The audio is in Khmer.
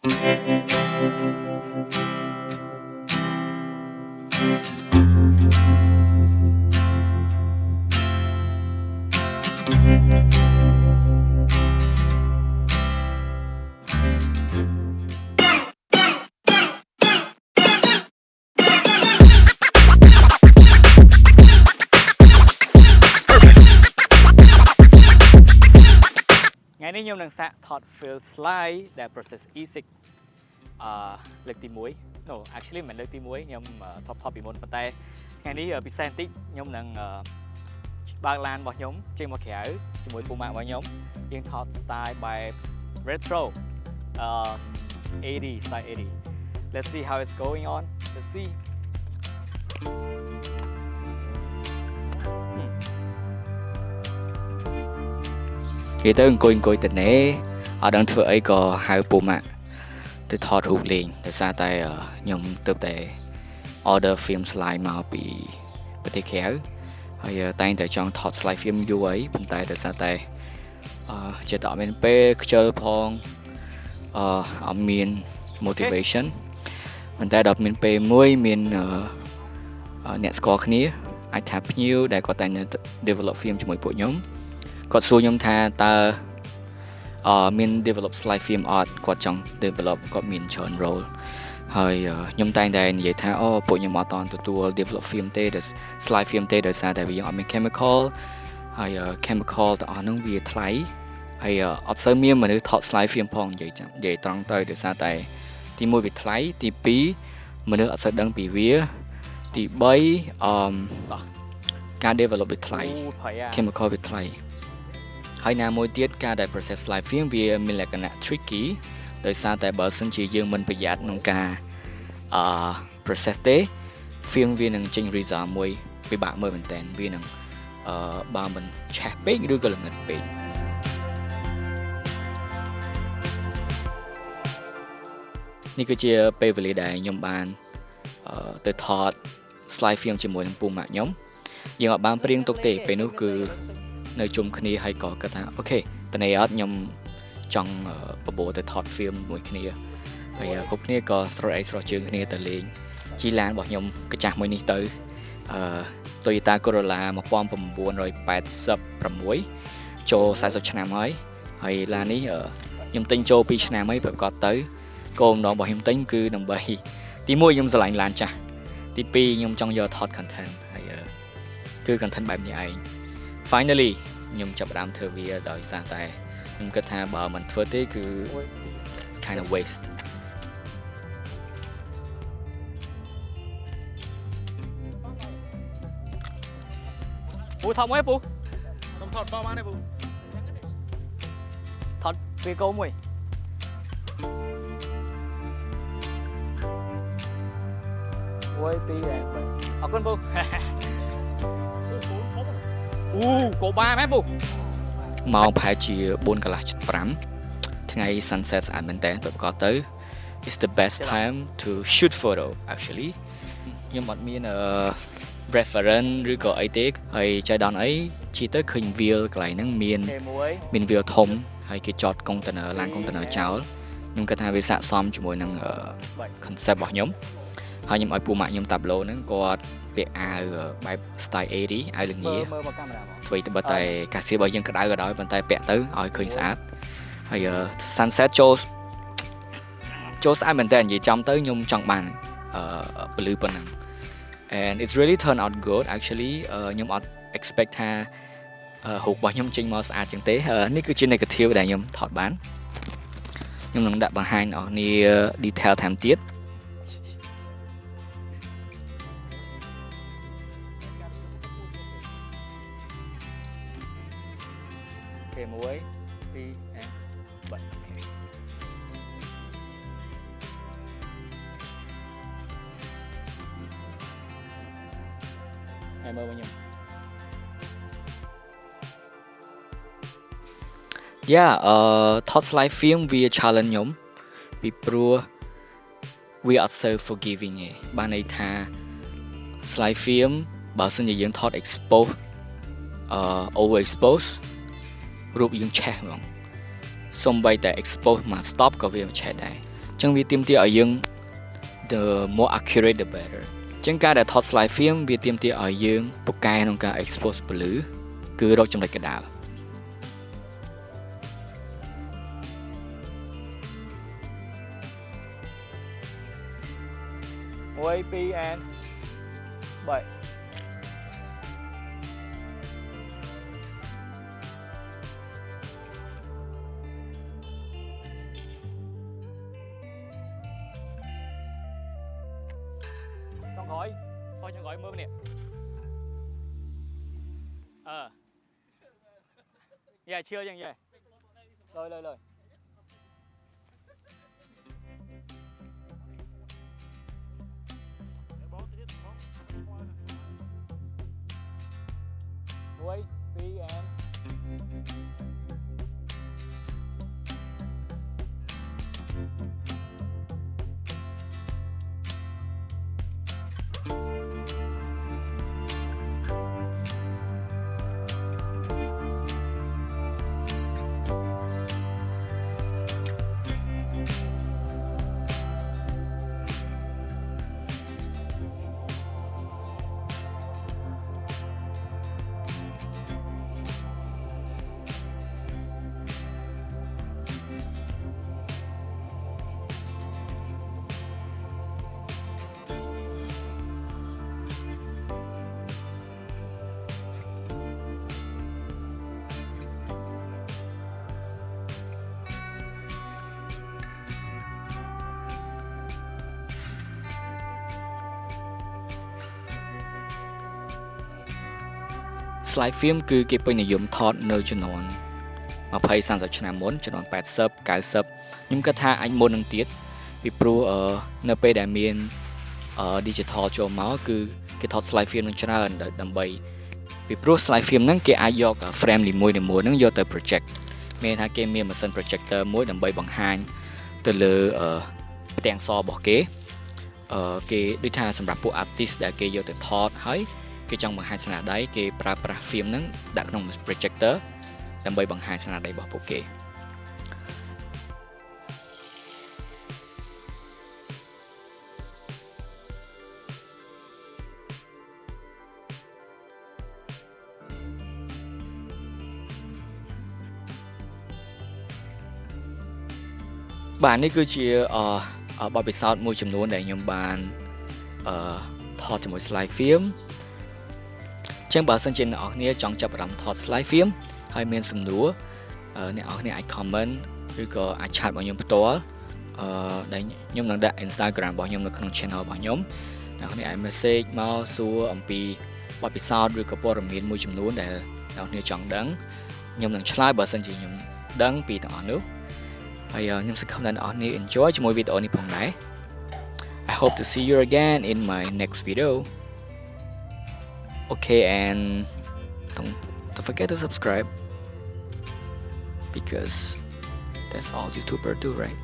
Ngày nay nhung đang sạc thọt field slide để process e6 លើកទី1 no actually មិនលើកទី1ខ្ញុំថតពីមុនប៉ុន្តែថ្ងៃនេះពិសេសបន្តិចខ្ញុំនឹងបើកឡានរបស់ខ្ញុំចេញមកក្រៅជាមួយពូម៉ាក់របស់ខ្ញុំយើងថត style by retro 80 style 80 let's see how it's going on let's seeគេទៅអង្គុយទៅណែអត់ដឹងធ្វើអីក៏ហៅពូម៉ាក់ទៅថតរូបលេងដោយសារតែខ្ញុំទៅតែ order film slide មកពីប្រទេសក្រៅហើយតែងតែចង់ថត slide film យូរអីប៉ុន្តែដោយសារតែចិត្តអត់មានពេលខ្ជិលផងអត់មាន motivation ប៉ុន្តែដល់មានពេលមួយមានអ្នកស្គាល់គ្នាអាចថាភ្ញៀវដែលគាត់តែង develop film ជាមួយពួកខ្ញុំគាត់សួរខ្ញុំថាតើមាន develop slide film art គាត់ចង់ develop គាត់មានច្រើន role ហើយខ្ញុំតែងតែនិយាយថាពួកខ្ញុំអត់តន់ទទួល develop film ទេ slide film ទេដោយសារតែវាយើងអត់មាន chemical ហើយ chemical ទាំងអស់ហ្នឹងវាថ្លៃហើយអត់សូវមានមនុស្សថត slide film ផងនិយាយត្រង់ទៅដោយសារតែទី1វាថ្លៃទី2មនុស្សអត់សូវដឹងពីវាទី3ការ develop វាថ្លៃ chemical វាថ្លៃហើយណាមួយទៀតការដែល process slide film វាមានលក្ខណៈ tricky ដោយសារតែបើសិនជាយើងមិនប្រយ័ត្នក្នុងការprocess ទេ film វានឹងចេញ result មួយពិបាកមើលមែនតើវានឹងបើមិនឆេះពេកឬក៏ល្ងិតពេកនេះគឺជាពេលវេលាដែលខ្ញុំបានទៅថត slide film ជាមួយនឹងពូម៉ាក់ខ្ញុំយើងអត់បានព្រៀងទុកទេពេលនោះគឺនៅជុំគ្នាហើយក៏គាត់ថាអូខេតនេះអត់ខ្ញុំចង់បបោទៅថត film មួយគ្នាហើយគ្រប់គ្នាក៏ស្រស់ស្រស់ជើងគ្នាទៅលេងជីឡានរបស់ខ្ញុំកាចាស់មួយនេះទៅToyota Corolla 1986ចូល40ឆ្នាំហើយឡាននេះខ្ញុំទិញចូល2ឆ្នាំហើយប្រកបទៅគោលបំណងរបស់ខ្ញុំទិញគឺដើម្បីទី1ខ្ញុំស្រឡាញ់ឡានចាស់ទី2ខ្ញុំចង់យកថត content ហើយគឺ content បែបនេះឯងfinally ខ្ញុំចាប់ផ្ដើមធ្វើវាដោយសារតែខ្ញុំគិតថាបើមិនធ្វើទេគឺ it's kind of waste ពូថតមួយពូសុំថតបោះបានទេពូថតវាកោមួយ1 2 3អរគុណពូកោបាមែនពូម៉ោងប្រហែលជា4កន្លះជិត5ថ្ងៃ sunset ស្អាតមែនតើប្រកបទៅ is the best time to shoot photo actually ខ្ញុំអត់មានreference ឬក៏អីទេហើយចៃដន្យអីជិះទៅឃើញ wheel កន្លែងហ្នឹងមាន wheel ធំហើយគេចត container ឡាន container ចោលខ្ញុំគិតថាវាស័ក្តិសមជាមួយនឹង concept របស់ខ្ញុំហើយខ្ញុំឲ្យពូម៉ាក់ខ្ញុំតាប់ឡូហ្នឹងគាត់ពាក់អាវបែប style 80អាវល្ងាអ្វីទៅបើតែកាសៀរបស់យើងក្តៅក៏ដោយប៉ុន្តែពាក់ទៅឲ្យឃើញស្អាតហើយ sunset ចូលស្អាតមែនតើនិយាយចំទៅខ្ញុំចង់បានពលឺប៉ុណ្ណឹង and it's really turn out good actually ខ្ញុំអត់ expect ថារូបរបស់ខ្ញុំចេញមកស្អាតជាងទេនេះគឺជា negative ដែលខ្ញុំថតបានខ្ញុំនឹងដាក់បង្ហាញដល់គ្នា detail ថែមទៀត1 2 and 3 ហើយមើលវិញខ្ញុំ ថត slide film វា challenge ខ្ញុំពីព្រោះវាអត់សូវ forgiving ទេបានន័យថា slide film បើសិនជាយើងថត expose overexpose រូបយើងឆេះហ្មងសូម្បីតែ expose មក stop ក៏វាឆេះដែរ ចឹងវាទាមទារឲ្យយើង the more accurate the better ចឹងការដែលថត slide film វាទាមទារឲ្យយើងពូកែក្នុងការ expose ពន្លឺគឺរកចំណុចកណ្ដាល1 2 and 3ចុងក្រោយខុសចុងក្រោយមើលនេះយ៉ាឈឿយ៉ាងយ៉ាលើ1 2 and slide film គឺគេពេញនិយមថតនៅជំនាន់20-30 ឆ្នាំមុនជំនាន់80 90ខ្ញុំគិតថាអាចមុននឹងទៀតពីព្រោះនៅពេលដែលមាន digital ចូលមកគឺគេថត slide film នឹងច្រើនដើម្បីពីព្រោះ slide film ហ្នឹងគេអាចយក frame នីមួយៗហ្នឹងយកទៅ project មានថាគេមានម៉ាស៊ីន projector មួយដើម្បីបង្ហាញទៅលើផ្ទាំងសរបស់គេគេដូចថាសម្រាប់ពួក artist ដែលគេយកទៅថតហើយគេចង់បង្ហាញស្នាដៃគេប្រើប្រាស់ film ហ្នឹងដាក់ក្នុង projector ដើម្បីបង្ហាញស្នាដៃរបស់ពួកគេបាទនេះគឺជាបទពិសោធន៍មួយចំនួនដែលខ្ញុំបានថតជាមួយ slide film ចឹងបើសិនជាអ្នកនរគ្នាចង់ចាប់អារម្មណ៍ថត slide film ហើយមានសំណួរអ្នកនរគ្នាអាច comment ឬក៏អាចឆាតមកខ្ញុំផ្ទាល់ដែលខ្ញុំនឹងដាក់ Instagram របស់ខ្ញុំនៅក្នុង channel របស់ខ្ញុំអ្នកនរគ្នាអាច message មកសួរអំពីបទពិសោធន៍ឬក៏ព័ត៌មានមួយចំនួនដែលអ្នកនរគ្នាចង់ដឹងខ្ញុំនឹងឆ្លើយបើសិនជាខ្ញុំដឹងពីទាំងអស់នោះហើយខ្ញុំសង្ឃឹមថាអ្នកនរគ្នា enjoy ជាមួយវីដេអូនេះផងដែរ I hope to see you again in my next video. Okay, and don't forget to subscribe because that's all YouTubers do, right?